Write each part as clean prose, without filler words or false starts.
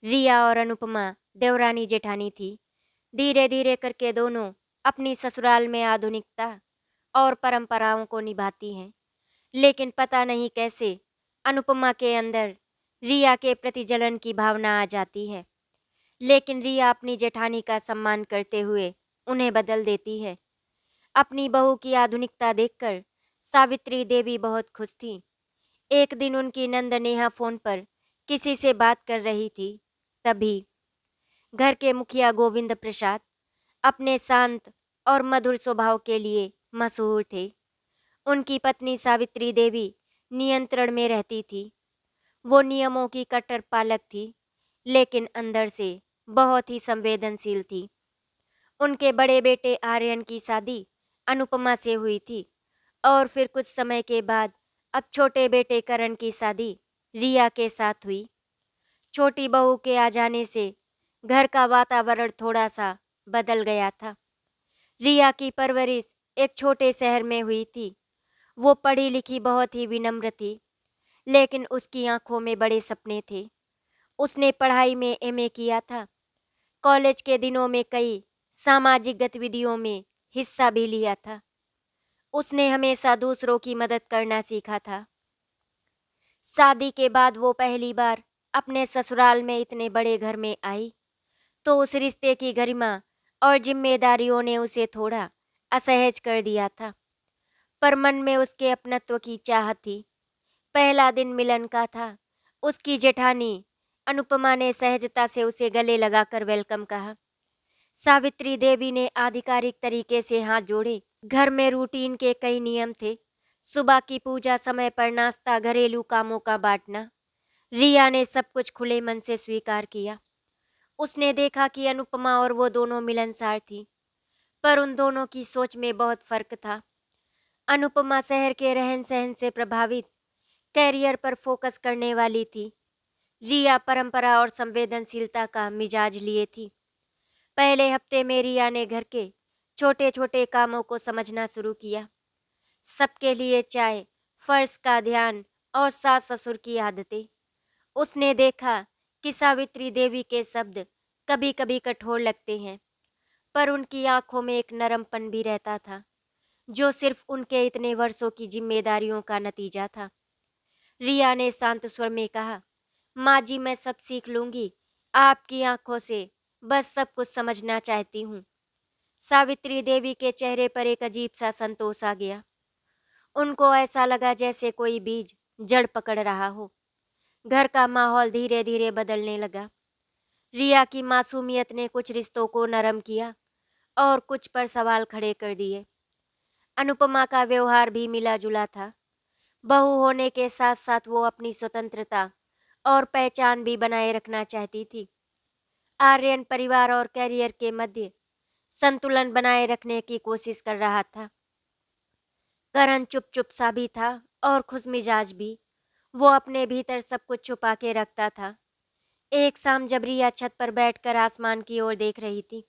रिया और अनुपमा देवरानी जेठानी थी। धीरे धीरे करके दोनों अपनी ससुराल में आधुनिकता और परंपराओं को निभाती हैं। लेकिन पता नहीं कैसे अनुपमा के अंदर रिया के प्रति जलन की भावना आ जाती है। लेकिन रिया अपनी जेठानी का सम्मान करते हुए उन्हें बदल देती है। अपनी बहू की आधुनिकता देखकर सावित्री देवी बहुत खुश थी। एक दिन उनकी नंद नेहा फोन पर किसी से बात कर रही थी। तभी घर के मुखिया गोविंद प्रसाद अपने शांत और मधुर स्वभाव के लिए मशहूर थे। उनकी पत्नी सावित्री देवी नियंत्रण में रहती थी। वो नियमों की कट्टर पालक थी, लेकिन अंदर से बहुत ही संवेदनशील थी। उनके बड़े बेटे आर्यन की शादी अनुपमा से हुई थी और फिर कुछ समय के बाद अब छोटे बेटे करण की शादी रिया के साथ हुई। छोटी बहू के आ जाने से घर का वातावरण थोड़ा सा बदल गया था। रिया की परवरिश एक छोटे शहर में हुई थी। वो पढ़ी लिखी बहुत ही विनम्र थी, लेकिन उसकी आंखों में बड़े सपने थे। उसने पढ़ाई में एमए किया था। कॉलेज के दिनों में कई सामाजिक गतिविधियों में हिस्सा भी लिया था। उसने हमेशा दूसरों की मदद करना सीखा था। शादी के बाद वो पहली बार अपने ससुराल में इतने बड़े घर में आई, तो उस रिश्ते की गरिमा और जिम्मेदारियों ने उसे थोड़ा असहज कर दिया था। पर मन में उसके अपनत्व की चाहत थी। पहला दिन मिलन का था। उसकी जेठानी अनुपमा ने सहजता से उसे गले लगाकर वेलकम कहा। सावित्री देवी ने आधिकारिक तरीके से हाथ जोड़े। घर में रूटीन के कई नियम थे। सुबह की पूजा, समय पर नाश्ता, घरेलू कामों का बांटना। रिया ने सब कुछ खुले मन से स्वीकार किया। उसने देखा कि अनुपमा और वो दोनों मिलनसार थी, पर उन दोनों की सोच में बहुत फर्क था। अनुपमा शहर के रहन सहन से प्रभावित कैरियर पर फोकस करने वाली थी। रिया परंपरा और संवेदनशीलता का मिजाज लिए थी। पहले हफ्ते में रिया ने घर के छोटे छोटे कामों को समझना शुरू किया। सबके लिए चाय, फर्श का ध्यान और सास ससुर की आदतें। उसने देखा कि सावित्री देवी के शब्द कभी कभी कठोर लगते हैं, पर उनकी आंखों में एक नरमपन भी रहता था, जो सिर्फ उनके इतने वर्षों की जिम्मेदारियों का नतीजा था। रिया ने शांत स्वर में कहा, माँ जी, मैं सब सीख लूंगी। आपकी आंखों से बस सब कुछ समझना चाहती हूँ। सावित्री देवी के चेहरे पर एक अजीब सा संतोष आ गया। उनको ऐसा लगा जैसे कोई बीज जड़ पकड़ रहा हो। घर का माहौल धीरे धीरे बदलने लगा। रिया की मासूमियत ने कुछ रिश्तों को नरम किया और कुछ पर सवाल खड़े कर दिए। अनुपमा का व्यवहार भी मिला जुला था। बहू होने के साथ साथ वो अपनी स्वतंत्रता और पहचान भी बनाए रखना चाहती थी। आर्यन परिवार और कैरियर के मध्य संतुलन बनाए रखने की कोशिश कर रहा था। करण चुप चुप सा भी था और खुशमिजाज भी। वो अपने भीतर सब कुछ छुपा के रखता था। एक शाम जब रिया छत पर बैठकर आसमान की ओर देख रही थी,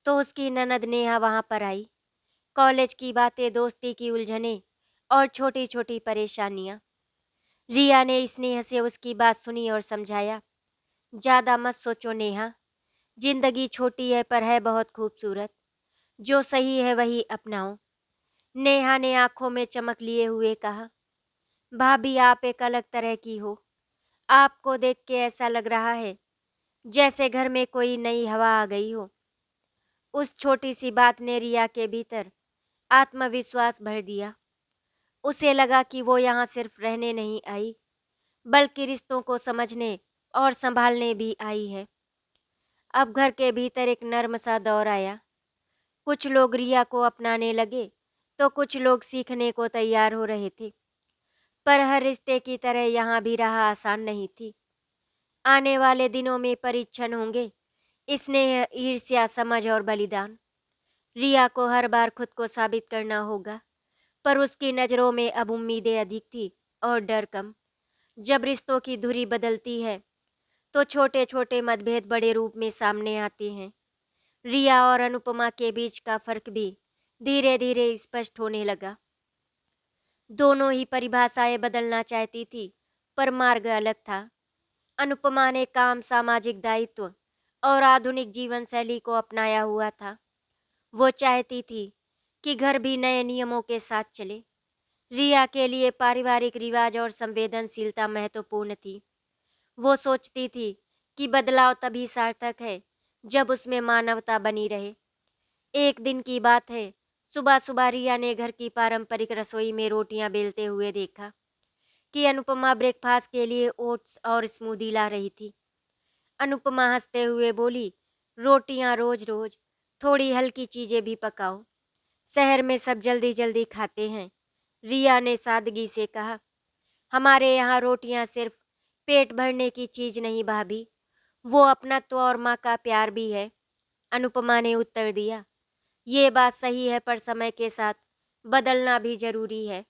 तो उसकी ननद नेहा वहां पर आई। कॉलेज की बातें, दोस्ती की उलझनें और छोटी छोटी परेशानियां। रिया ने स्नेह से उसकी बात सुनी और समझाया, ज्यादा मत सोचो नेहा, जिंदगी छोटी है पर है बहुत खूबसूरत। जो सही है वही अपनाओ। नेहा ने आंखों में चमक लिए हुए कहा, भाभी आप एक अलग तरह की हो। आपको देख के ऐसा लग रहा है जैसे घर में कोई नई हवा आ गई हो। उस छोटी सी बात ने रिया के भीतर आत्मविश्वास भर दिया। उसे लगा कि वो यहाँ सिर्फ रहने नहीं आई, बल्कि रिश्तों को समझने और संभालने भी आई है। अब घर के भीतर एक नर्म सा दौर आया। कुछ लोग रिया को अपनाने लगे, तो कुछ लोग सीखने को तैयार हो रहे थे। पर हर रिश्ते की तरह यहाँ भी राह आसान नहीं थी। आने वाले दिनों में परीक्षण होंगे, स्नेह, ईर्ष्या, समझ और बलिदान। रिया को हर बार खुद को साबित करना होगा, पर उसकी नज़रों में अब उम्मीदें अधिक थी और डर कम। जब रिश्तों की धुरी बदलती है, तो छोटे छोटे मतभेद बड़े रूप में सामने आते हैं। रिया और अनुपमा के बीच का फर्क भी धीरे धीरे स्पष्ट होने लगा। दोनों ही परिभाषाएं बदलना चाहती थी, पर मार्ग अलग था। अनुपमा ने काम, सामाजिक दायित्व और आधुनिक जीवन शैली को अपनाया हुआ था। वो चाहती थी कि घर भी नए नियमों के साथ चले। रिया के लिए पारिवारिक रिवाज और संवेदनशीलता महत्वपूर्ण थी। वो सोचती थी कि बदलाव तभी सार्थक है जब उसमें मानवता बनी रहे। एक दिन की बात है, सुबह सुबह रिया ने घर की पारंपरिक रसोई में रोटियां बेलते हुए देखा कि अनुपमा ब्रेकफास्ट के लिए ओट्स और स्मूदी ला रही थी। अनुपमा हंसते हुए बोली, रोटियां रोज रोज, थोड़ी हल्की चीजें भी पकाओ। शहर में सब जल्दी जल्दी खाते हैं। रिया ने सादगी से कहा, हमारे यहाँ रोटियां सिर्फ पेट भरने की चीज नहीं भाभी, वो अपनत्व और माँ का प्यार भी है। अनुपमा ने उत्तर दिया, ये बात सही है, पर समय के साथ बदलना भी जरूरी है।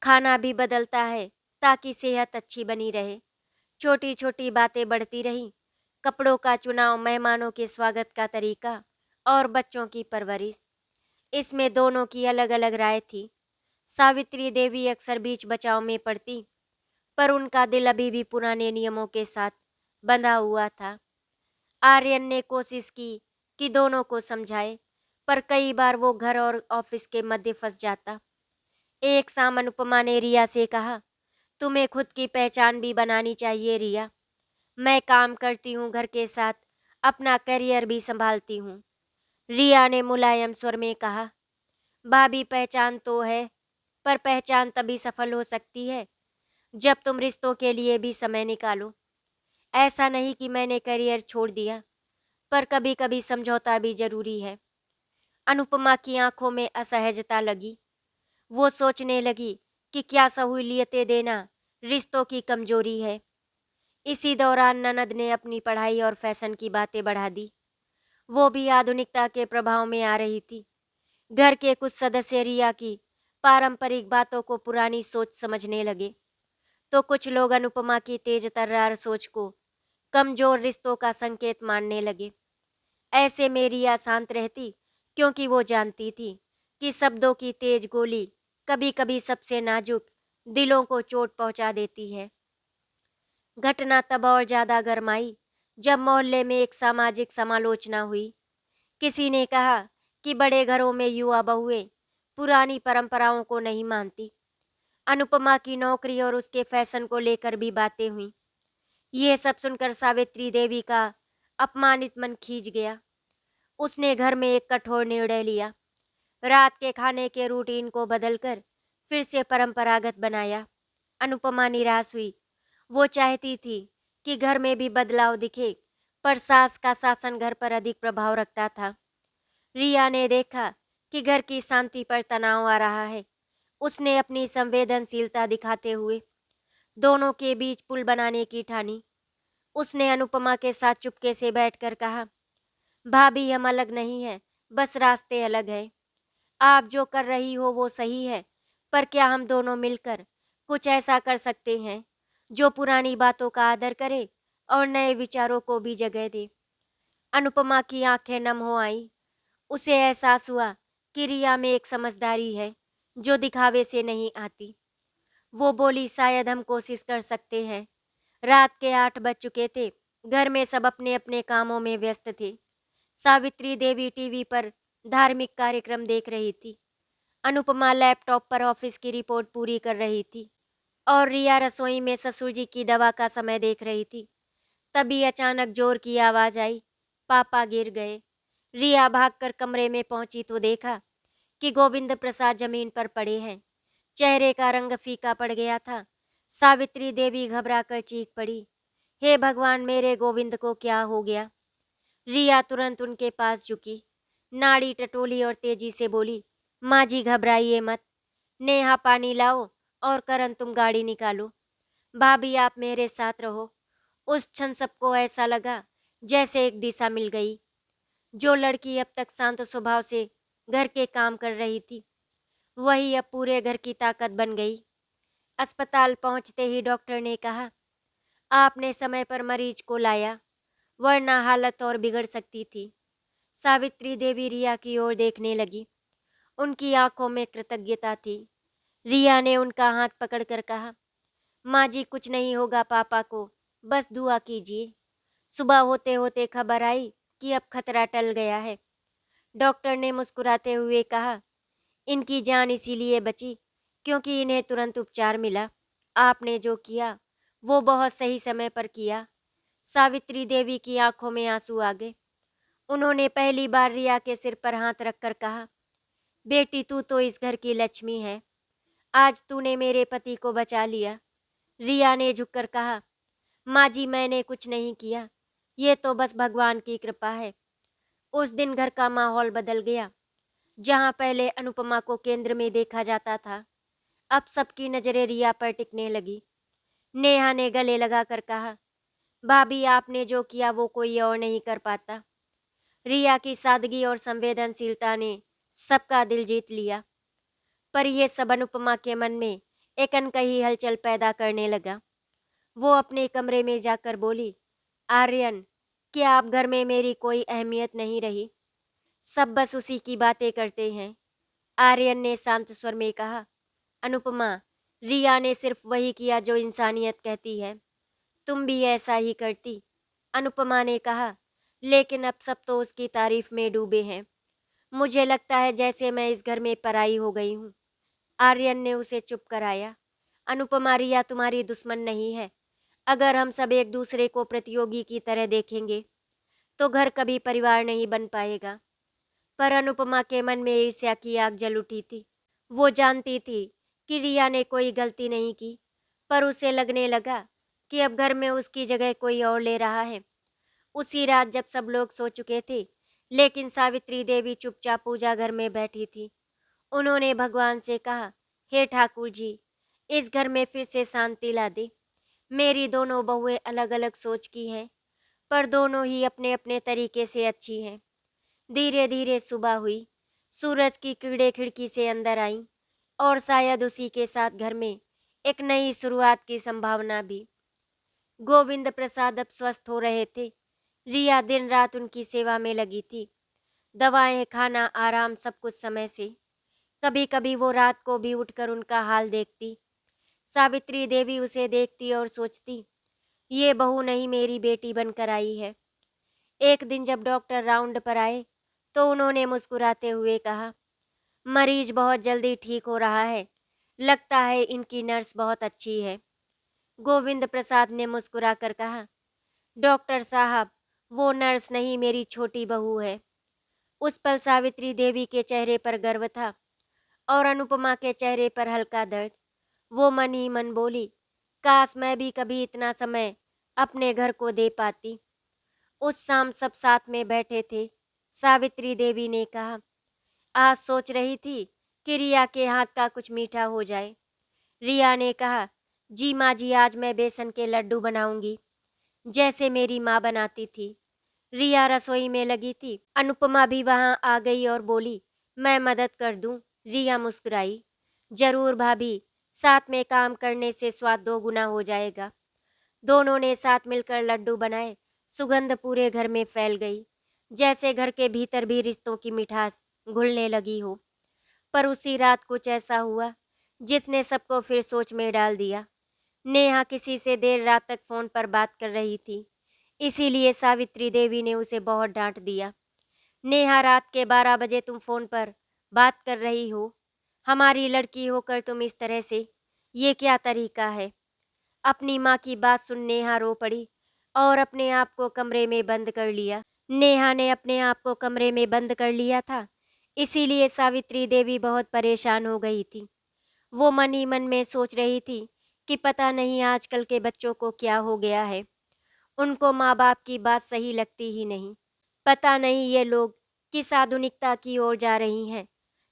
खाना भी बदलता है ताकि सेहत अच्छी बनी रहे। छोटी छोटी बातें बढ़ती रहीं, कपड़ों का चुनाव, मेहमानों के स्वागत का तरीका और बच्चों की परवरिश। इसमें दोनों की अलग अलग राय थी। सावित्री देवी अक्सर बीच बचाव में पड़ती, पर उनका दिल अभी भी पुराने नियमों के साथ बंधा हुआ था। आर्यन ने कोशिश की कि दोनों को समझाए, पर कई बार वो घर और ऑफिस के मध्य फंस जाता। एक शाम अनुपमा ने रिया से कहा, तुम्हें खुद की पहचान भी बनानी चाहिए रिया। मैं काम करती हूँ, घर के साथ अपना करियर भी संभालती हूँ। रिया ने मुलायम स्वर में कहा, भाभी पहचान तो है, पर पहचान तभी सफल हो सकती है जब तुम रिश्तों के लिए भी समय निकालो। ऐसा नहीं कि मैंने करियर छोड़ दिया, पर कभी कभी समझौता भी जरूरी है। अनुपमा की आंखों में असहजता लगी। वो सोचने लगी कि क्या सहूलियतें देना रिश्तों की कमजोरी है। इसी दौरान ननद ने अपनी पढ़ाई और फैशन की बातें बढ़ा दी। वो भी आधुनिकता के प्रभाव में आ रही थी। घर के कुछ सदस्य रिया की पारंपरिक बातों को पुरानी सोच समझने लगे, तो कुछ लोग अनुपमा की तेज तर्रार सोच को कमजोर रिश्तों का संकेत मानने लगे। ऐसे में रिया शांत रहती, क्योंकि वो जानती थी कि शब्दों की तेज गोली कभी कभी सबसे नाजुक दिलों को चोट पहुंचा देती है। घटना तब और ज्यादा गरमाई जब मोहल्ले में एक सामाजिक समालोचना हुई। किसी ने कहा कि बड़े घरों में युवा बहुएं पुरानी परंपराओं को नहीं मानती। अनुपमा की नौकरी और उसके फैशन को लेकर भी बातें हुई। ये सब सुनकर सावित्री देवी का अपमानित मन खींच गया। उसने घर में एक कठोर निर्णय लिया। रात के खाने के रूटीन को बदलकर फिर से परंपरागत बनाया। अनुपमा निराश हुई। वो चाहती थी कि घर में भी बदलाव दिखे, पर सास का शासन घर पर अधिक प्रभाव रखता था। रिया ने देखा कि घर की शांति पर तनाव आ रहा है। उसने अपनी संवेदनशीलता दिखाते हुए दोनों के बीच पुल बनाने की ठानी। उसने अनुपमा के साथ चुपके से बैठकर कहा, भाभी हम अलग नहीं हैं, बस रास्ते अलग हैं। आप जो कर रही हो वो सही है, पर क्या हम दोनों मिलकर कुछ ऐसा कर सकते हैं जो पुरानी बातों का आदर करे और नए विचारों को भी जगह दे। अनुपमा की आंखें नम हो आईं। उसे एहसास हुआ कि रिया में एक समझदारी है जो दिखावे से नहीं आती। वो बोली, शायद हम कोशिश कर सकते हैं। रात के 8 बज चुके थे। घर में सब अपने अपने कामों में व्यस्त थे। सावित्री देवी टीवी पर धार्मिक कार्यक्रम देख रही थी। अनुपमा लैपटॉप पर ऑफिस की रिपोर्ट पूरी कर रही थी और रिया रसोई में ससुर जी की दवा का समय देख रही थी। तभी अचानक जोर की आवाज आई, पापा गिर गए। रिया भागकर कमरे में पहुंची तो देखा कि गोविंद प्रसाद जमीन पर पड़े हैं। चेहरे का रंग फीका पड़ गया था। सावित्री देवी घबराकर चीख पड़ी, हे भगवान, मेरे गोविंद को क्या हो गया? रिया तुरंत उनके पास झुकी, नाड़ी टटोली और तेजी से बोली, माँ जी घबराइए मत। नेहा पानी लाओ और करण तुम गाड़ी निकालो। भाभी आप मेरे साथ रहो। उस क्षण सबको ऐसा लगा जैसे एक दिशा मिल गई। जो लड़की अब तक शांत स्वभाव से घर के काम कर रही थी, वही अब पूरे घर की ताकत बन गई। अस्पताल पहुंचते ही डॉक्टर ने कहा, आपने समय पर मरीज को लाया, वरना हालत और बिगड़ सकती थी। सावित्री देवी रिया की ओर देखने लगी। उनकी आंखों में कृतज्ञता थी। रिया ने उनका हाथ पकड़कर कहा, माँ जी कुछ नहीं होगा पापा को, बस दुआ कीजिए। सुबह होते होते खबर आई कि अब खतरा टल गया है। डॉक्टर ने मुस्कुराते हुए कहा, इनकी जान इसीलिए बची क्योंकि इन्हें तुरंत उपचार मिला। आपने जो किया वो बहुत सही समय पर किया। सावित्री देवी की आंखों में आंसू आ गए। उन्होंने पहली बार रिया के सिर पर हाथ रखकर कहा, बेटी तू तो इस घर की लक्ष्मी है। आज तूने मेरे पति को बचा लिया। रिया ने झुककर कहा, माँ जी मैंने कुछ नहीं किया, ये तो बस भगवान की कृपा है। उस दिन घर का माहौल बदल गया। जहाँ पहले अनुपमा को केंद्र में देखा जाता था, अब सबकी नजरें रिया पर टिकने लगी। नेहा ने गले लगाकर कहा, भाभी आपने जो किया वो कोई और नहीं कर पाता। रिया की सादगी और संवेदनशीलता ने सबका दिल जीत लिया। पर यह सब अनुपमा के मन में एक अनकही हलचल पैदा करने लगा। वो अपने कमरे में जाकर बोली, आर्यन, क्या आप घर में मेरी कोई अहमियत नहीं रही? सब बस उसी की बातें करते हैं। आर्यन ने शांत स्वर में कहा, अनुपमा, रिया ने सिर्फ वही किया जो इंसानियत कहती है। तुम भी ऐसा ही करती। अनुपमा ने कहा, लेकिन अब सब तो उसकी तारीफ में डूबे हैं। मुझे लगता है जैसे मैं इस घर में पराई हो गई हूँ। आर्यन ने उसे चुप कराया। अनुपमा, रिया तुम्हारी दुश्मन नहीं है। अगर हम सब एक दूसरे को प्रतियोगी की तरह देखेंगे तो घर कभी परिवार नहीं बन पाएगा। पर अनुपमा के मन में ईर्ष्या की आग जल उठी थी। वो जानती थी कि रिया ने कोई गलती नहीं की, पर उसे लगने लगा कि अब घर में उसकी जगह कोई और ले रहा है। उसी रात जब सब लोग सो चुके थे, लेकिन सावित्री देवी चुपचाप पूजा घर में बैठी थी। उन्होंने भगवान से कहा, हे ठाकुर जी, इस घर में फिर से शांति ला दे। मेरी दोनों बहुएं अलग अलग सोच की हैं, पर दोनों ही अपने अपने तरीके से अच्छी हैं। धीरे धीरे सुबह हुई। सूरज की किरणें खिड़की से अंदर आईं और शायद उसी के साथ घर में एक नई शुरुआत की संभावना भी। गोविंद प्रसाद अब स्वस्थ हो रहे थे। रिया दिन रात उनकी सेवा में लगी थी। दवाएं, खाना, आराम, सब कुछ समय से। कभी कभी वो रात को भी उठकर उनका हाल देखती। सावित्री देवी उसे देखती और सोचती, ये बहू नहीं मेरी बेटी बनकर आई है। एक दिन जब डॉक्टर राउंड पर आए तो उन्होंने मुस्कुराते हुए कहा, मरीज बहुत जल्दी ठीक हो रहा है। लगता है इनकी नर्स बहुत अच्छी है। गोविंद प्रसाद ने मुस्कुराकर कहा, डॉक्टर साहब, वो नर्स नहीं, मेरी छोटी बहू है। उस पल सावित्री देवी के चेहरे पर गर्व था और अनुपमा के चेहरे पर हल्का दर्द। वो मन ही मन बोली, काश मैं भी कभी इतना समय अपने घर को दे पाती। उस शाम सब साथ में बैठे थे। सावित्री देवी ने कहा, आज सोच रही थी कि रिया के हाथ का कुछ मीठा हो जाए। रिया ने कहा, जी माँ जी, आज मैं बेसन के लड्डू बनाऊंगी जैसे मेरी माँ बनाती थी। रिया रसोई में लगी थी। अनुपमा भी वहाँ आ गई और बोली, मैं मदद कर दूं। रिया मुस्कुराई, जरूर भाभी, साथ में काम करने से स्वाद दो गुना हो जाएगा। दोनों ने साथ मिलकर लड्डू बनाए। सुगंध पूरे घर में फैल गई, जैसे घर के भीतर भी रिश्तों की मिठास घुलने लगी हो। पर उसी रात कुछ ऐसा हुआ जिसने सबको फिर सोच में डाल दिया। नेहा किसी से देर रात तक फोन पर बात कर रही थी, इसीलिए सावित्री देवी ने उसे बहुत डांट दिया। नेहा, रात के 12 बजे तुम फोन पर बात कर रही हो? हमारी लड़की होकर तुम इस तरह से, ये क्या तरीका है? अपनी माँ की बात सुन नेहा रो पड़ी और अपने आप को कमरे में बंद कर लिया। नेहा ने अपने आप को कमरे में बंद कर लिया था, इसीलिए सावित्री देवी बहुत परेशान हो गई थी। वो मन ही मन में सोच रही थी कि पता नहीं आजकल के बच्चों को क्या हो गया है। उनको माँ बाप की बात सही लगती ही नहीं। पता नहीं ये लोग किस आधुनिकता की ओर जा रही हैं।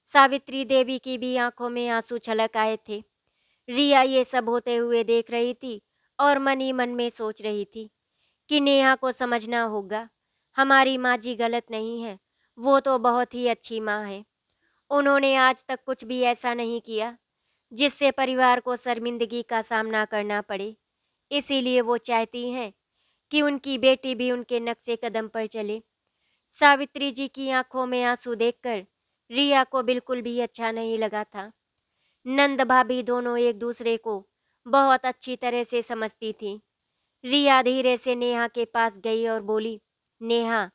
सावित्री देवी की भी आंखों में आंसू छलक आए थे। रिया ये सब होते हुए देख रही थी और मन ही मन में सोच रही थी कि नेहा को समझना होगा, हमारी माँ जी गलत नहीं है, वो तो बहुत ही अच्छी माँ है। उन्होंने आज तक कुछ भी ऐसा नहीं किया जिससे परिवार को शर्मिंदगी का सामना करना पड़े। इसीलिए वो चाहती हैं कि उनकी बेटी भी उनके नक्शे कदम पर चले। सावित्री जी की आंखों में आंसू देखकर रिया को बिल्कुल भी अच्छा नहीं लगा था। नंद भाभी दोनों एक दूसरे को बहुत अच्छी तरह से समझती थी। रिया धीरे से नेहा के पास गई और बोली, नेहा,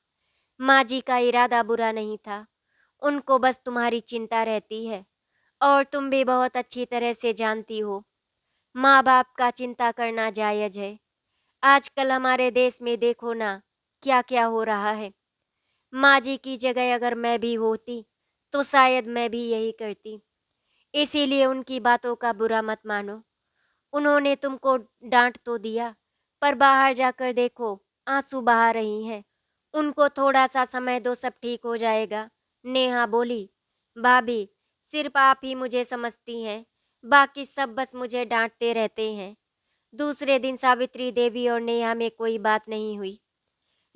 माँ जी का इरादा बुरा नहीं था, उनको बस तुम्हारी चिंता रहती है और तुम भी बहुत अच्छी तरह से जानती हो, माँ बाप का चिंता करना जायज़ है। आजकल हमारे देश में देखो ना क्या क्या हो रहा है। माँ जी की जगह अगर मैं भी होती तो शायद मैं भी यही करती। इसीलिए उनकी बातों का बुरा मत मानो। उन्होंने तुमको डांट तो दिया, पर बाहर जाकर देखो आंसू बहा रही हैं। उनको थोड़ा सा समय दो, सब ठीक हो जाएगा। नेहा बोली, भाभी, सिर्फ आप ही मुझे समझती हैं, बाकी सब बस मुझे डांटते रहते हैं। दूसरे दिन सावित्री देवी और नेहा में कोई बात नहीं हुई।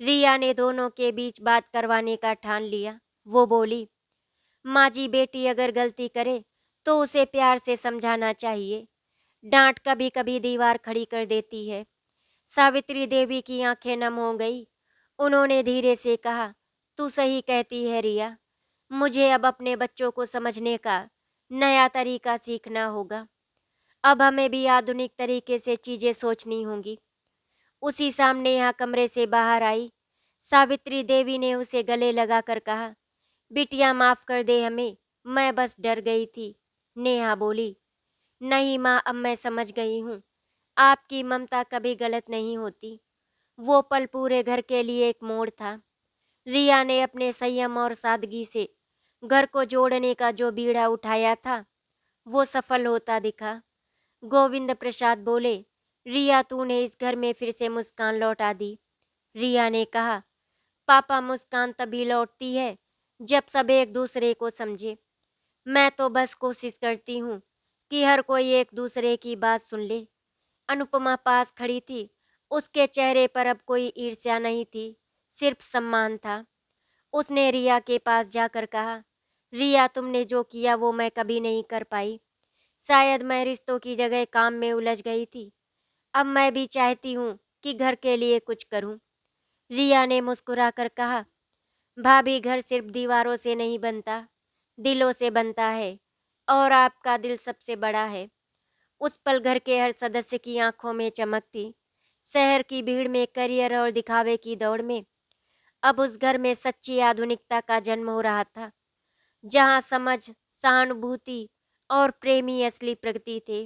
रिया ने दोनों के बीच बात करवाने का ठान लिया। वो बोली, माँ जी, बेटी अगर गलती करे तो उसे प्यार से समझाना चाहिए। डांट कभी कभी दीवार खड़ी कर देती है। सावित्री देवी की आंखें नम हो गई। उन्होंने धीरे से कहा, तू सही कहती है रिया, मुझे अब अपने बच्चों को समझने का नया तरीका सीखना होगा। अब हमें भी आधुनिक तरीके से चीजें सोचनी होंगी। उसी सामने यहाँ कमरे से बाहर आई। सावित्री देवी ने उसे गले लगाकर कहा, बिटिया माफ कर दे हमें, मैं बस डर गई थी। नेहा बोली, नहीं माँ, अब मैं समझ गई हूँ, आपकी ममता कभी गलत नहीं होती। वो पल पूरे घर के लिए एक मोड़ था। रिया ने अपने संयम और सादगी से घर को जोड़ने का जो बीड़ा उठाया था वो सफल होता दिखा। गोविंद प्रसाद बोले, रिया, तूने इस घर में फिर से मुस्कान लौटा दी। रिया ने कहा, पापा, मुस्कान तभी लौटती है जब सब एक दूसरे को समझे। मैं तो बस कोशिश करती हूँ कि हर कोई एक दूसरे की बात सुन ले। अनुपमा पास खड़ी थी। उसके चेहरे पर अब कोई ईर्ष्या नहीं थी, सिर्फ सम्मान था। उसने रिया के पास जाकर कहा, रिया, तुमने जो किया वो मैं कभी नहीं कर पाई। शायद मैं रिश्तों की जगह काम में उलझ गई थी। अब मैं भी चाहती हूँ कि घर के लिए कुछ करूँ। रिया ने मुस्कुराकर कहा, भाभी, घर सिर्फ दीवारों से नहीं बनता, दिलों से बनता है, और आपका दिल सबसे बड़ा है। उस पल घर के हर सदस्य की आंखों में चमक थी। शहर की भीड़ में, करियर और दिखावे की दौड़ में अब उस घर में सच्ची आधुनिकता का जन्म हो रहा था, जहां समझ, सहानुभूति और प्रेमी असली प्रगति थे।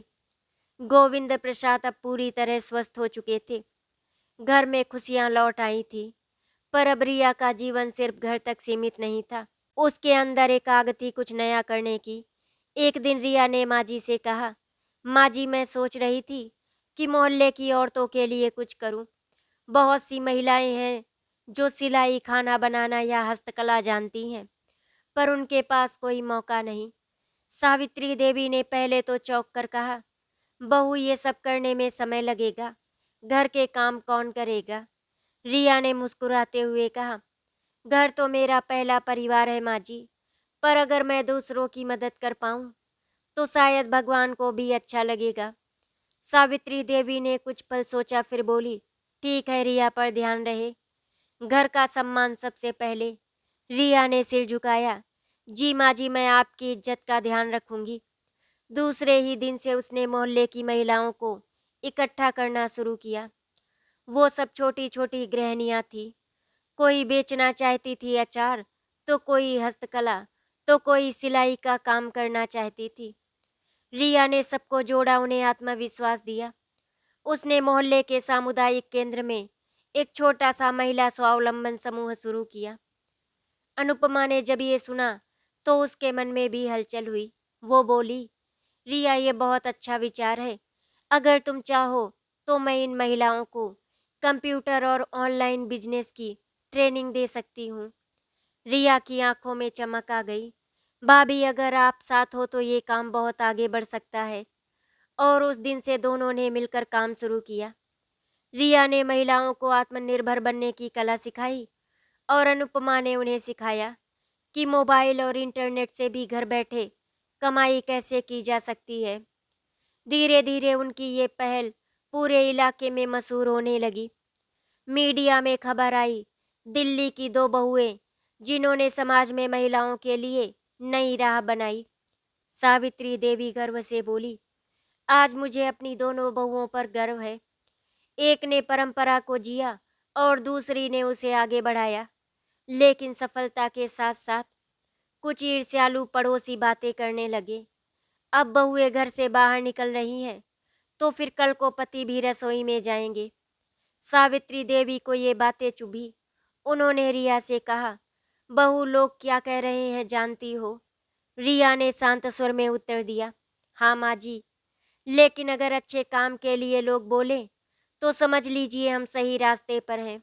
गोविंद प्रसाद अब पूरी तरह स्वस्थ हो चुके थे। घर में खुशियां लौट आई थी, पर अब रिया का जीवन सिर्फ घर तक सीमित नहीं था। उसके अंदर एक आग थी कुछ नया करने की। एक दिन रिया ने माँ जी से कहा, माँ जी, मैं सोच रही थी कि मोहल्ले की औरतों के लिए कुछ करूं। बहुत सी महिलाएं हैं जो सिलाई, खाना बनाना या हस्तकला जानती हैं, पर उनके पास कोई मौका नहीं। सावित्री देवी ने पहले तो चौंक कर कहा, बहू, ये सब करने में समय लगेगा, घर के काम कौन करेगा? रिया ने मुस्कुराते हुए कहा, घर तो मेरा पहला परिवार है माँ जी, पर अगर मैं दूसरों की मदद कर पाऊँ तो शायद भगवान को भी अच्छा लगेगा। सावित्री देवी ने कुछ पल सोचा, फिर बोली, ठीक है रिया, पर ध्यान रहे, घर का सम्मान सबसे पहले। रिया ने सिर झुकाया, जी माँ जी, मैं आपकी इज्जत का ध्यान रखूंगी। दूसरे ही दिन से उसने मोहल्ले की महिलाओं को इकट्ठा करना शुरू किया। वो सब छोटी छोटी गृहिणियाँ थी। कोई बेचना चाहती थी अचार, तो कोई हस्तकला, तो कोई सिलाई का काम करना चाहती थी। रिया ने सबको जोड़ा, उन्हें आत्मविश्वास दिया। उसने मोहल्ले के सामुदायिक केंद्र में एक छोटा सा महिला स्वावलंबन समूह शुरू किया। अनुपमा ने जब ये सुना तो उसके मन में भी हलचल हुई। वो बोली, रिया, ये बहुत अच्छा विचार है। अगर तुम चाहो तो मैं इन महिलाओं को कंप्यूटर और ऑनलाइन बिजनेस की ट्रेनिंग दे सकती हूँ। रिया की आंखों में चमक आ गई। भाभी, अगर आप साथ हो तो ये काम बहुत आगे बढ़ सकता है। और उस दिन से दोनों ने मिलकर काम शुरू किया। रिया ने महिलाओं को आत्मनिर्भर बनने की कला सिखाई और अनुपमा ने उन्हें सिखाया कि मोबाइल और इंटरनेट से भी घर बैठे कमाई कैसे की जा सकती है। धीरे धीरे उनकी ये पहल पूरे इलाके में मशहूर होने लगी। मीडिया में खबर आई, दिल्ली की दो बहुएं जिन्होंने समाज में महिलाओं के लिए नई राह बनाई। सावित्री देवी गर्व से बोली, आज मुझे अपनी दोनों बहुओं पर गर्व है। एक ने परंपरा को जिया और दूसरी ने उसे आगे बढ़ाया। लेकिन सफलता के साथ साथ कुछ ईर्ष्यालु पड़ोसी बातें करने लगे। अब बहुएं घर से बाहर निकल रही हैं, तो फिर कल को पति भी रसोई में जाएंगे। सावित्री देवी को ये बातें चुभी। उन्होंने रिया से कहा, बहू लोग क्या कह रहे हैं जानती हो? रिया ने शांत स्वर में उत्तर दिया, हाँ माँ जी, लेकिन अगर अच्छे काम के लिए लोग बोले तो समझ लीजिए हम सही रास्ते पर हैं।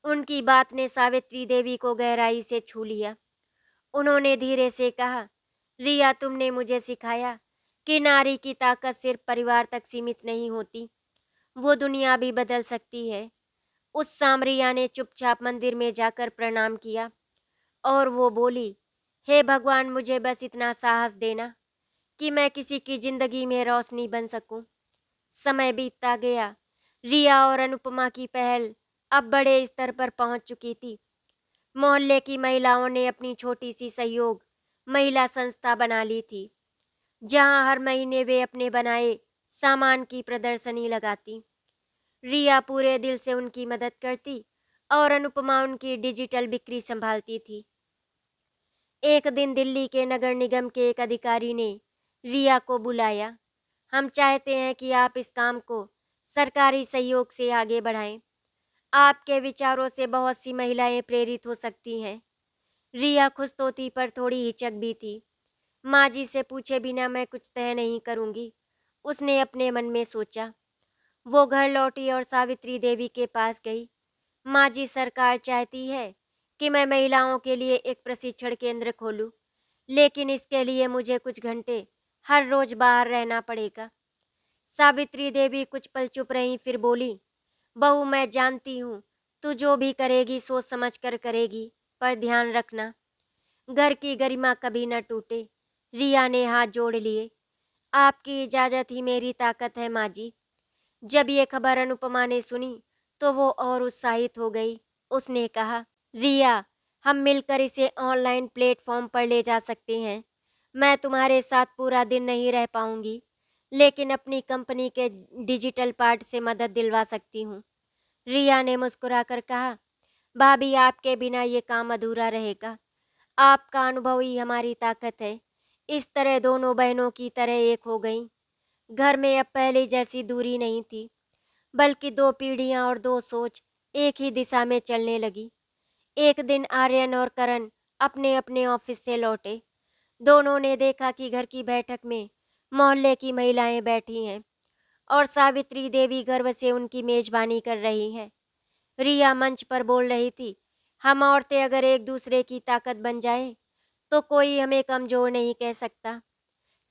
उनकी बात ने सावित्री देवी को गहराई से छू लिया। उन्होंने धीरे से कहा, रिया तुमने मुझे सिखाया कि नारी की ताकत सिर्फ परिवार तक सीमित नहीं होती, वो दुनिया भी बदल सकती है। उस शाम रिया ने चुपचाप मंदिर में जाकर प्रणाम किया और वो बोली, हे भगवान मुझे बस इतना साहस देना कि मैं किसी की जिंदगी में रोशनी बन सकूं। समय बीतता गया। रिया और अनुपमा की पहल अब बड़े स्तर पर पहुंच चुकी थी। मोहल्ले की महिलाओं ने अपनी छोटी सी सहयोग महिला संस्था बना ली थी, जहां हर महीने वे अपने बनाए सामान की प्रदर्शनी लगाती। रिया पूरे दिल से उनकी मदद करती और अनुपमा उनकी डिजिटल बिक्री संभालती थी। एक दिन दिल्ली के नगर निगम के एक अधिकारी ने रिया को बुलाया। हम चाहते हैं कि आप इस काम को सरकारी सहयोग से आगे बढ़ाएं। आपके विचारों से बहुत सी महिलाएं प्रेरित हो सकती हैं। रिया खुश तो थी पर थोड़ी हिचक भी थी। माँ जी से पूछे बिना मैं कुछ तय नहीं करूँगी, उसने अपने मन में सोचा। वो घर लौटी और सावित्री देवी के पास गई। माँ जी, सरकार चाहती है कि मैं महिलाओं के लिए एक प्रशिक्षण केंद्र खोलूं, लेकिन इसके लिए मुझे कुछ घंटे हर रोज बाहर रहना पड़ेगा। सावित्री देवी कुछ पल चुप रही, फिर बोली, बहू मैं जानती हूँ तू जो भी करेगी सोच समझ कर करेगी, पर ध्यान रखना घर की गरिमा कभी न टूटे। रिया ने हाथ जोड़ लिए। आपकी इजाज़त ही मेरी ताकत है माँ जी। जब ये खबर अनुपमा ने सुनी तो वो और उत्साहित हो गई। उसने कहा, रिया हम मिलकर इसे ऑनलाइन प्लेटफॉर्म पर ले जा सकते हैं। मैं तुम्हारे साथ पूरा दिन नहीं रह पाऊंगी, लेकिन अपनी कंपनी के डिजिटल पार्ट से मदद दिलवा सकती हूँ। रिया ने मुस्कुराकर कहा, भाभी आपके बिना ये काम अधूरा रहेगा। आपका अनुभव ही हमारी ताकत है। इस तरह दोनों बहनों की तरह एक हो गईं। घर में अब पहले जैसी दूरी नहीं थी, बल्कि दो पीढ़ियां और दो सोच एक ही दिशा में चलने लगी। एक दिन आर्यन और करण अपने अपने ऑफिस से लौटे। दोनों ने देखा कि घर की बैठक में मोहल्ले की महिलाएं बैठी हैं और सावित्री देवी गर्व से उनकी मेजबानी कर रही हैं। रिया मंच पर बोल रही थी, हम औरतें अगर एक दूसरे की ताकत बन जाए तो कोई हमें कमजोर नहीं कह सकता।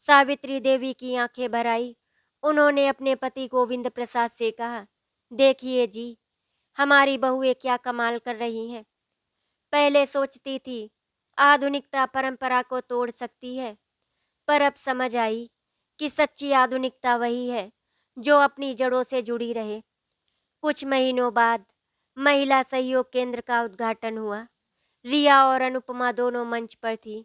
सावित्री देवी की आंखें भर आई। उन्होंने अपने पति गोविंद प्रसाद से कहा, देखिए जी, हमारी बहुएं क्या कमाल कर रही हैं। पहले सोचती थी आधुनिकता परंपरा को तोड़ सकती है, पर अब समझ आई कि सच्ची आधुनिकता वही है जो अपनी जड़ों से जुड़ी रहे। कुछ महीनों बाद महिला सहयोग केंद्र का उद्घाटन हुआ। रिया और अनुपमा दोनों मंच पर थी।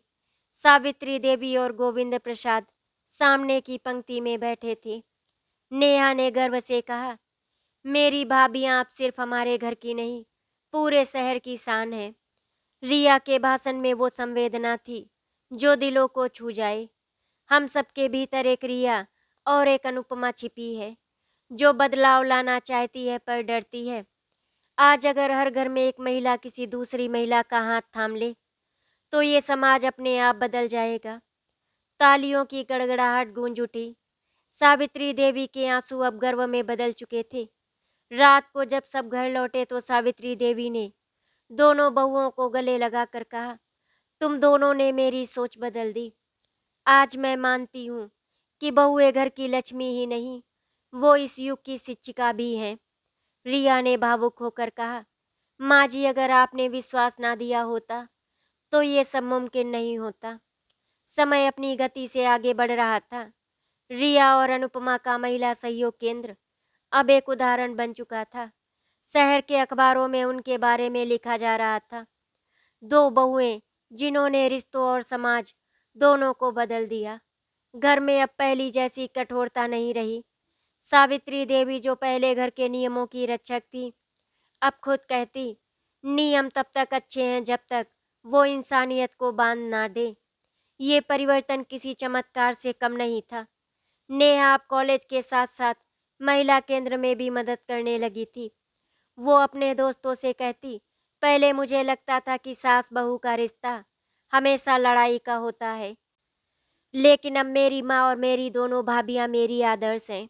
सावित्री देवी और गोविंद प्रसाद सामने की पंक्ति में बैठे थे। नेहा ने गर्व से कहा, मेरी भाभी आप सिर्फ हमारे घर की नहीं, पूरे शहर की शान है। रिया के भाषण में वो संवेदना थी जो दिलों को छू जाए। हम सबके भीतर एक रिया और एक अनुपमा छिपी है, जो बदलाव लाना चाहती है पर डरती है। आज अगर हर घर में एक महिला किसी दूसरी महिला का हाथ थाम ले, तो ये समाज अपने आप बदल जाएगा। तालियों की गड़गड़ाहट गूंज उठी। सावित्री देवी के आंसू अब गर्व में बदल चुके थे। रात को जब सब घर लौटे तो सावित्री देवी ने दोनों बहुओं को गले लगाकर कहा, तुम दोनों ने मेरी सोच बदल दी। आज मैं मानती हूँ कि बहुएं घर की लक्ष्मी ही नहीं, वो इस युग की शिक्षिका भी हैं। रिया ने भावुक होकर कहा, माँ जी अगर आपने विश्वास ना दिया होता तो ये सब मुमकिन नहीं होता। समय अपनी गति से आगे बढ़ रहा था। रिया और अनुपमा का महिला सहयोग केंद्र अब एक उदाहरण बन चुका था। शहर के अखबारों में उनके बारे में लिखा जा रहा था। दो बहुएं जिन्होंने रिश्तों और समाज दोनों को बदल दिया। घर में अब पहली जैसी कठोरता नहीं रही, सावित्री देवी जो पहले घर के नियमों की रक्षक थी, अब खुद कहती, नियम तब तक अच्छे हैं जब तक वो इंसानियत को बांध ना दे। ये परिवर्तन किसी चमत्कार से कम नहीं था। नेहा अब कॉलेज के साथ साथ महिला केंद्र में भी मदद करने लगी थी। वो अपने दोस्तों से कहती, पहले मुझे लगता था कि सास बहू का रिश्ता हमेशा लड़ाई का होता है, लेकिन अब मेरी माँ और मेरी दोनों भाभियाँ मेरी आदर्श हैं।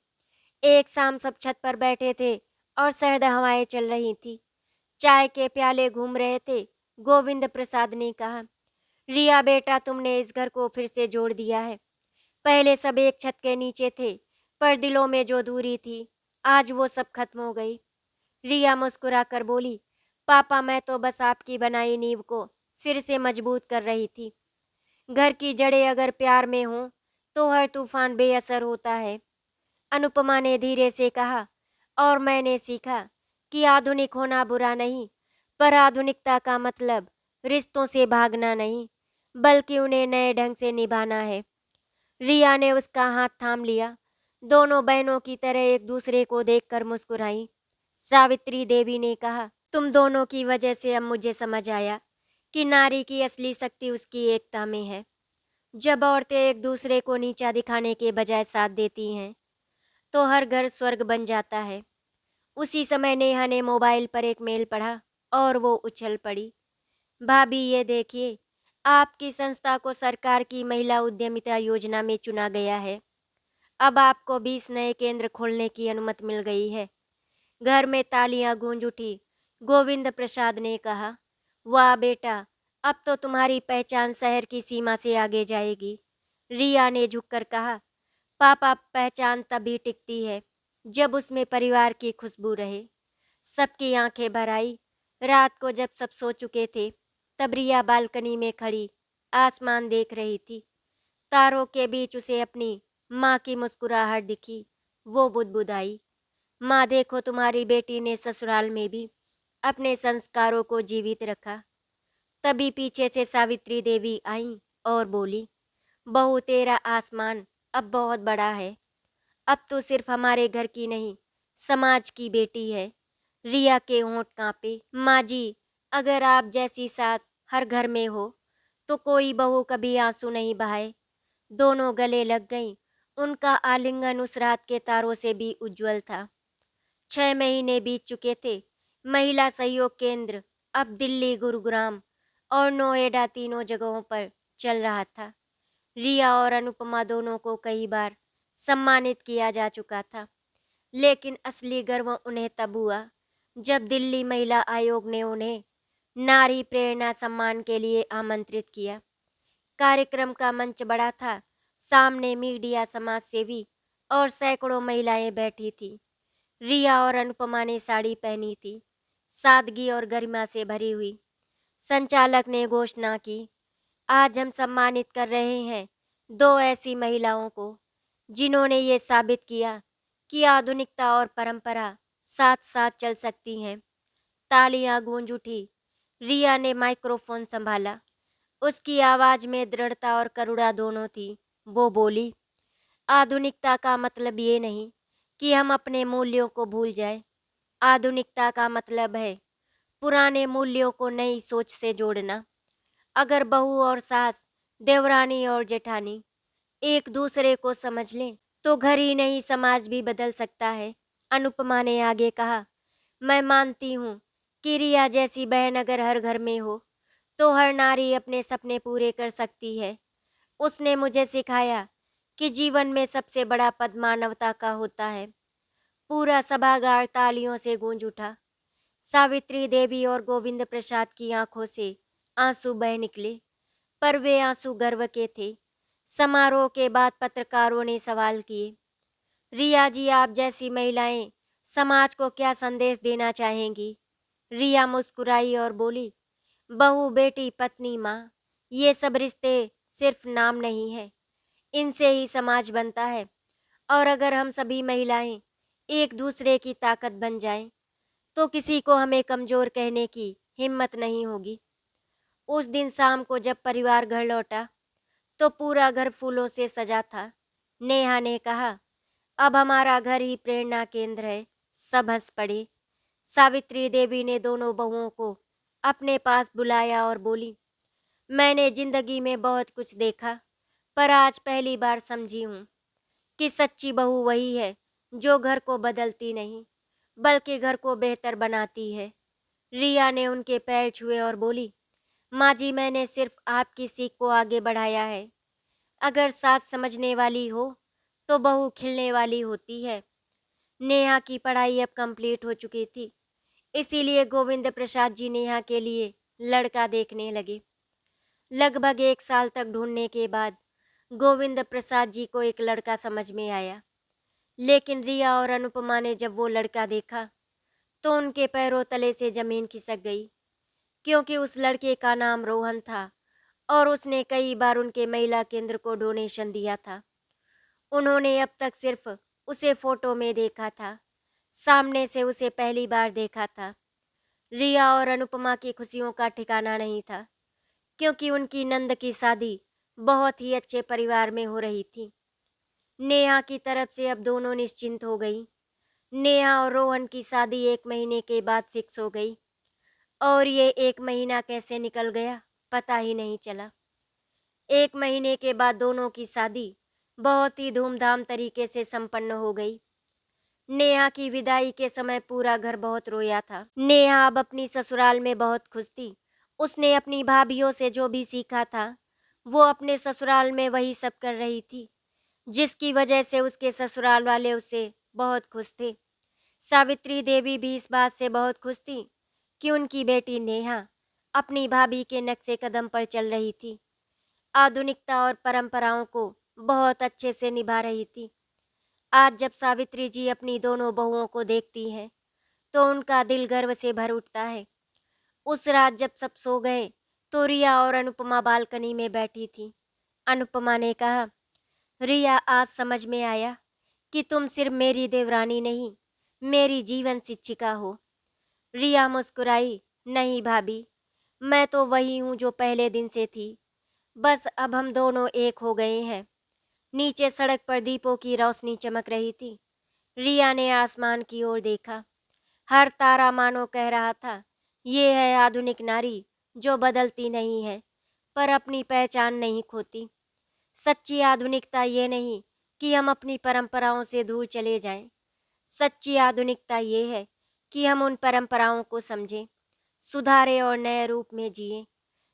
एक शाम सब छत पर बैठे थे और सर्द हवाएं चल रही थी। चाय के प्याले घूम रहे थे। गोविंद प्रसाद ने कहा, रिया बेटा, तुमने इस घर को फिर से जोड़ दिया है। पहले सब एक छत के नीचे थे, पर दिलों में जो दूरी थी, आज वो सब खत्म हो गई। रिया मुस्कुराकर बोली, पापा, मैं तो बस आपकी बनाई नींव को फिर से मजबूत कर रही थी। घर की जड़ें अगर प्यार में हों तो हर तूफान बेअसर होता है। अनुपमा ने धीरे से कहा, और मैंने सीखा कि आधुनिक होना बुरा नहीं, पर आधुनिकता का मतलब रिश्तों से भागना नहीं, बल्कि उन्हें नए ढंग से निभाना है। रिया ने उसका हाथ थाम लिया। दोनों बहनों की तरह एक दूसरे को देखकर मुस्कुराई। सावित्री देवी ने कहा, तुम दोनों की वजह से अब मुझे समझ आया कि नारी की असली शक्ति उसकी एकता में है। जब औरतें एक दूसरे को नीचा दिखाने के बजाय साथ देती हैं, तो हर घर स्वर्ग बन जाता है। उसी समय नेहा ने मोबाइल पर एक मेल पढ़ा और वो उछल पड़ी। भाभी, ये देखिए, आपकी संस्था को सरकार की महिला उद्यमिता योजना में चुना गया है। अब आपको 20 नए केंद्र खोलने की अनुमति मिल गई है। घर में तालियां गूंज उठी। गोविंद प्रसाद ने कहा, वाह बेटा, अब तो तुम्हारी पहचान शहर की सीमा से आगे जाएगी। रिया ने झुककर कहा, पापा, पहचान तभी टिकती है जब उसमें परिवार की खुशबू रहे। सबकी आंखें भर आई। रात को जब सब सो चुके थे, तब रिया बालकनी में खड़ी आसमान देख रही थी। तारों के बीच उसे अपनी माँ की मुस्कुराहट दिखी। वो बुदबुदाई, माँ देखो, तुम्हारी बेटी ने ससुराल में भी अपने संस्कारों को जीवित रखा। तभी पीछे से सावित्री देवी आई और बोली, बहू, तेरा आसमान अब बहुत बड़ा है। अब तो सिर्फ हमारे घर की नहीं, समाज की बेटी है। रिया के होंठ कांपे। माँ जी, अगर आप जैसी सास हर घर में हो तो कोई बहू कभी आंसू नहीं बहाए। दोनों गले लग गईं। उनका आलिंगन उस रात के तारों से भी उज्जवल था। 6 महीने बीत चुके थे। महिला सहयोग केंद्र अब दिल्ली, गुरुग्राम और नोएडा तीनों जगहों पर चल रहा था। रिया और अनुपमा दोनों को कई बार सम्मानित किया जा चुका था, लेकिन असली गर्व उन्हें तब हुआ जब दिल्ली महिला आयोग ने उन्हें नारी प्रेरणा सम्मान के लिए आमंत्रित किया। कार्यक्रम का मंच बड़ा था। सामने मीडिया, समाज सेवी और सैकड़ों महिलाएं बैठी थी। रिया और अनुपमा ने साड़ी पहनी थी, सादगी और गरिमा से भरी हुई। संचालक ने घोषणा की, आज हम सम्मानित कर रहे हैं दो ऐसी महिलाओं को जिन्होंने ये साबित किया कि आधुनिकता और परंपरा साथ साथ चल सकती हैं। तालियां गूंज उठी। रिया ने माइक्रोफोन संभाला। उसकी आवाज में दृढ़ता और करुणा दोनों थी। वो बोली, आधुनिकता का मतलब ये नहीं कि हम अपने मूल्यों को भूल जाएं। आधुनिकता का मतलब है पुराने मूल्यों को नई सोच से जोड़ना। अगर बहू और सास, देवरानी और जेठानी एक दूसरे को समझ लें, तो घर ही नहीं, समाज भी बदल सकता है। अनुपमा ने आगे कहा, मैं मानती हूँ कि रिया जैसी बहन अगर हर घर में हो, तो हर नारी अपने सपने पूरे कर सकती है। उसने मुझे सिखाया कि जीवन में सबसे बड़ा पद मानवता का होता है। पूरा सभागार तालियों से गूंज उठा। सावित्री देवी और गोविंद प्रसाद की आंखों से आंसू बह निकले, पर वे आंसू गर्व के थे। समारोह के बाद पत्रकारों ने सवाल किए, रिया जी, आप जैसी महिलाएं समाज को क्या संदेश देना चाहेंगी? रिया मुस्कुराई और बोली, बहू, बेटी, पत्नी, माँ, ये सब रिश्ते सिर्फ नाम नहीं है, इनसे ही समाज बनता है। और अगर हम सभी महिलाएं एक दूसरे की ताकत बन जाएं, तो किसी को हमें कमजोर कहने की हिम्मत नहीं होगी। उस दिन शाम को जब परिवार घर लौटा, तो पूरा घर फूलों से सजा था। नेहा ने कहा, अब हमारा घर ही प्रेरणा केंद्र है। सब हंस पड़े। सावित्री देवी ने दोनों बहुओं को अपने पास बुलाया और बोली, मैंने जिंदगी में बहुत कुछ देखा, पर आज पहली बार समझी हूँ कि सच्ची बहू वही है जो घर को बदलती नहीं, बल्कि घर को बेहतर बनाती है। रिया ने उनके पैर छुए और बोली, माँ जी, मैंने सिर्फ आपकी सीख को आगे बढ़ाया है। अगर सास समझने वाली हो तो बहू खिलने वाली होती है। नेहा की पढ़ाई अब कंप्लीट हो चुकी थी, इसीलिए गोविंद प्रसाद जी नेहा के लिए लड़का देखने लगे। लगभग 1 साल तक ढूंढने के बाद गोविंद प्रसाद जी को एक लड़का समझ में आया, लेकिन रिया और अनुपमा ने जब वो लड़का देखा तो उनके पैरों तले से जमीन खिसक गई, क्योंकि उस लड़के का नाम रोहन था और उसने कई बार उनके महिला केंद्र को डोनेशन दिया था। उन्होंने अब तक सिर्फ उसे फोटो में देखा था, सामने से उसे पहली बार देखा था। रिया और अनुपमा की खुशियों का ठिकाना नहीं था, क्योंकि उनकी नंद की शादी बहुत ही अच्छे परिवार में हो रही थी। नेहा की तरफ से अब दोनों निश्चिंत हो गई। नेहा और रोहन की शादी 1 महीने के बाद फिक्स हो गई, और ये 1 महीना कैसे निकल गया पता ही नहीं चला। 1 महीने के बाद दोनों की शादी बहुत ही धूमधाम तरीके से संपन्न हो गई। नेहा की विदाई के समय पूरा घर बहुत रोया था। नेहा अब अपनी ससुराल में बहुत खुश थी। उसने अपनी भाभीयों से जो भी सीखा था वो अपने ससुराल में वही सब कर रही थी, जिसकी वजह से उसके ससुराल वाले उससे बहुत खुश थे। सावित्री देवी भी इस बात से बहुत खुश थी कि उनकी बेटी नेहा अपनी भाभी के नक्शे कदम पर चल रही थी, आधुनिकता और परंपराओं को बहुत अच्छे से निभा रही थी। आज जब सावित्री जी अपनी दोनों बहुओं को देखती हैं तो उनका दिल गर्व से भर उठता है। उस रात जब सब सो गए तो रिया और अनुपमा बालकनी में बैठी थी। अनुपमा ने कहा, रिया, आज समझ में आया कि तुम सिर्फ मेरी देवरानी नहीं, मेरी जीवन शिक्षिका हो। रिया मुस्कुराई, नहीं भाभी, मैं तो वही हूँ जो पहले दिन से थी, बस अब हम दोनों एक हो गए हैं। नीचे सड़क पर दीपों की रोशनी चमक रही थी। रिया ने आसमान की ओर देखा। हर तारा मानो कह रहा था, ये है आधुनिक नारी जो बदलती नहीं है पर अपनी पहचान नहीं खोती। सच्ची आधुनिकता ये नहीं कि हम अपनी परंपराओं से दूर चले जाएं। सच्ची आधुनिकता ये है कि हम उन परंपराओं को समझें, सुधारें और नए रूप में जिएं।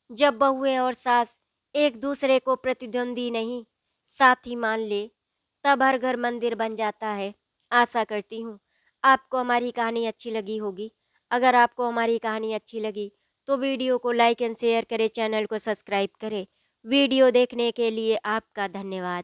जब बहुएं और सास एक दूसरे को प्रतिद्वंदी नहीं, साथी मान ले, तब हर घर मंदिर बन जाता है। आशा करती हूँ आपको हमारी कहानी अच्छी लगी होगी। अगर आपको हमारी कहानी अच्छी लगी तो वीडियो को लाइक एंड शेयर करें, चैनल को सब्सक्राइब करें। वीडियो देखने के लिए आपका धन्यवाद।